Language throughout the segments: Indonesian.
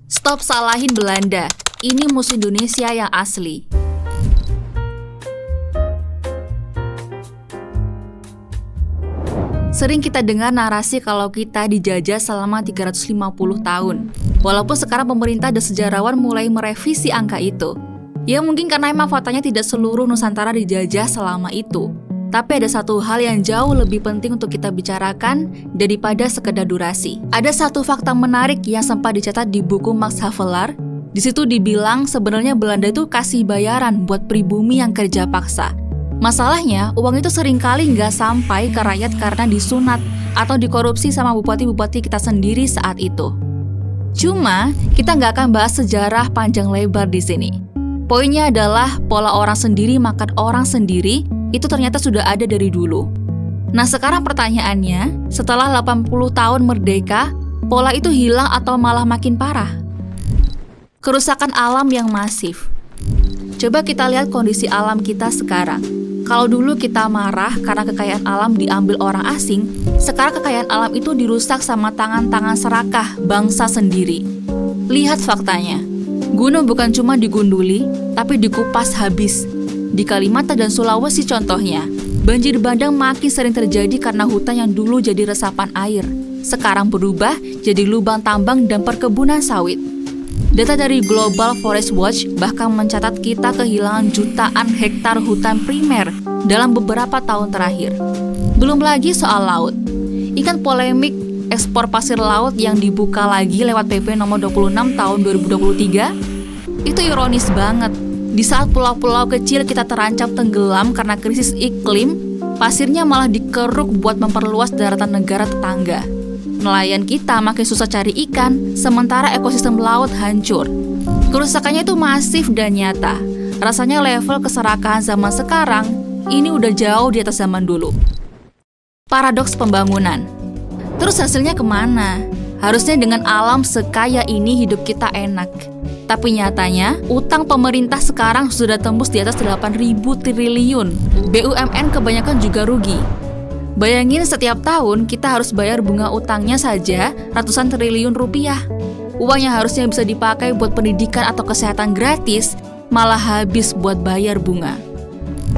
Stop salahin Belanda, ini musuh Indonesia yang asli. Sering kita dengar narasi kalau kita dijajah selama 350 tahun. Walaupun sekarang pemerintah dan sejarawan mulai merevisi angka itu. Ya mungkin karena emang faktanya tidak seluruh Nusantara dijajah selama itu. Tapi ada satu hal yang jauh lebih penting untuk kita bicarakan daripada sekedar durasi. Ada satu fakta menarik yang sempat dicatat di buku Max Havelaar. Di situ dibilang sebenarnya Belanda itu kasih bayaran buat pribumi yang kerja paksa. Masalahnya, uang itu seringkali nggak sampai ke rakyat karena disunat atau dikorupsi sama bupati-bupati kita sendiri saat itu. Cuma, kita nggak akan bahas sejarah panjang lebar di sini. Poinnya adalah pola orang sendiri makan orang sendiri itu ternyata sudah ada dari dulu. Nah sekarang pertanyaannya, setelah 80 tahun merdeka, pola itu hilang atau malah makin parah? Kerusakan alam yang masif. Coba kita lihat kondisi alam kita sekarang. Kalau dulu kita marah karena kekayaan alam diambil orang asing, sekarang kekayaan alam itu dirusak sama tangan-tangan serakah bangsa sendiri. Lihat faktanya, gunung bukan cuma digunduli, tapi dikupas habis. Di Kalimantan dan Sulawesi contohnya, banjir bandang makin sering terjadi karena hutan yang dulu jadi resapan air, sekarang berubah jadi lubang tambang dan perkebunan sawit. Data dari Global Forest Watch bahkan mencatat kita kehilangan jutaan hektar hutan primer dalam beberapa tahun terakhir. Belum lagi soal laut. Ingat polemik ekspor pasir laut yang dibuka lagi lewat PP nomor 26 tahun 2023? Itu ironis banget. Di saat pulau-pulau kecil kita terancam tenggelam karena krisis iklim, pasirnya malah dikeruk buat memperluas daratan negara tetangga. Nelayan kita makin susah cari ikan, sementara ekosistem laut hancur. Kerusakannya itu masif dan nyata. Rasanya level keserakahan zaman sekarang, ini udah jauh di atas zaman dulu. Paradoks pembangunan. Terus hasilnya kemana? Harusnya dengan alam sekaya ini hidup kita enak. Tapi nyatanya, utang pemerintah sekarang sudah tembus di atas 8.000 triliun. BUMN kebanyakan juga rugi. Bayangin setiap tahun kita harus bayar bunga utangnya saja ratusan triliun rupiah. Uang yang harusnya bisa dipakai buat pendidikan atau kesehatan gratis, malah habis buat bayar bunga.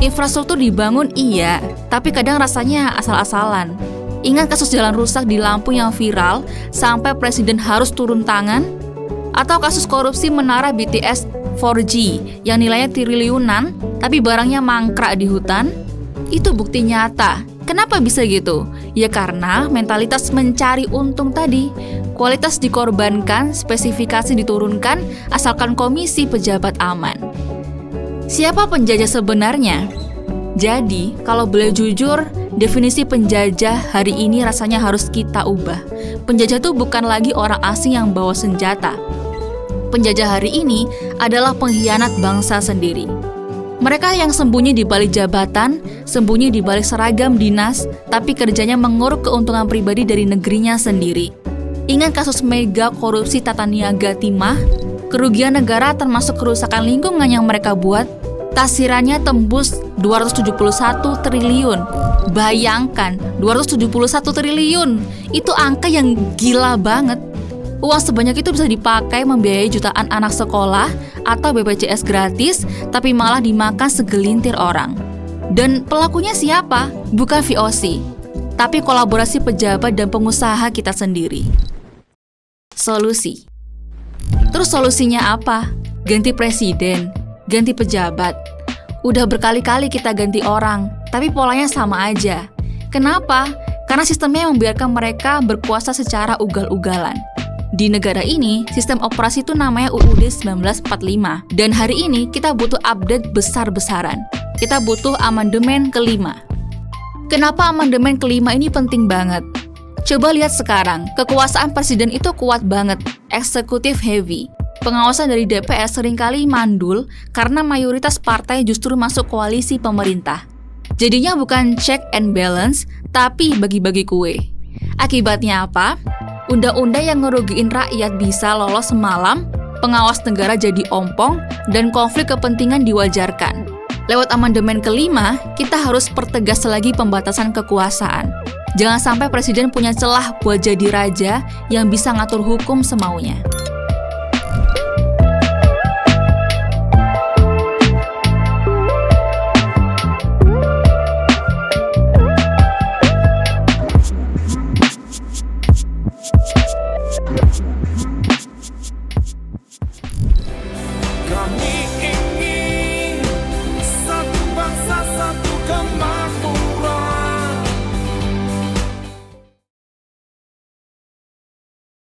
Infrastruktur dibangun iya, tapi kadang rasanya asal-asalan. Ingat kasus jalan rusak di Lampung yang viral sampai presiden harus turun tangan? Atau kasus korupsi menara BTS 4G yang nilainya triliunan tapi barangnya mangkrak di hutan? Itu bukti nyata. Kenapa bisa gitu? Ya karena mentalitas mencari untung tadi. Kualitas dikorbankan, spesifikasi diturunkan, asalkan komisi pejabat aman. Siapa penjajah sebenarnya? Jadi, kalau boleh jujur, definisi penjajah hari ini rasanya harus kita ubah. Penjajah itu bukan lagi orang asing yang bawa senjata. Penjajah hari ini adalah pengkhianat bangsa sendiri. Mereka yang sembunyi di balik jabatan, sembunyi di balik seragam dinas, tapi kerjanya menguruk keuntungan pribadi dari negerinya sendiri. Ingat kasus mega korupsi tata niaga timah? Kerugian negara termasuk kerusakan lingkungan yang mereka buat, tasirannya tembus 271 triliun. Bayangkan, 271 triliun, itu angka yang gila banget. Uang sebanyak itu bisa dipakai membiayai jutaan anak sekolah atau BPJS gratis, tapi malah dimakan segelintir orang. Dan pelakunya siapa? Bukan VOC, tapi kolaborasi pejabat dan pengusaha kita sendiri. Solusi. Terus solusinya apa? Ganti presiden, ganti pejabat. Udah berkali-kali kita ganti orang, tapi polanya sama aja. Kenapa? Karena sistemnya membiarkan mereka berkuasa secara ugal-ugalan. Di negara ini, sistem operasi itu namanya UUD 1945. Dan hari ini kita butuh update besar-besaran. Kita butuh amandemen kelima. Kenapa amandemen kelima ini penting banget? Coba lihat sekarang, kekuasaan presiden itu kuat banget, eksekutif heavy. Pengawasan dari DPR seringkali mandul karena mayoritas partai justru masuk koalisi pemerintah. Jadinya bukan check and balance, tapi bagi-bagi kue. Akibatnya apa? Undang-undang yang ngerugiin rakyat bisa lolos semalam, pengawas negara jadi ompong, dan konflik kepentingan diwajarkan. Lewat amandemen kelima, kita harus pertegas lagi pembatasan kekuasaan. Jangan sampai presiden punya celah buat jadi raja yang bisa ngatur hukum semaunya.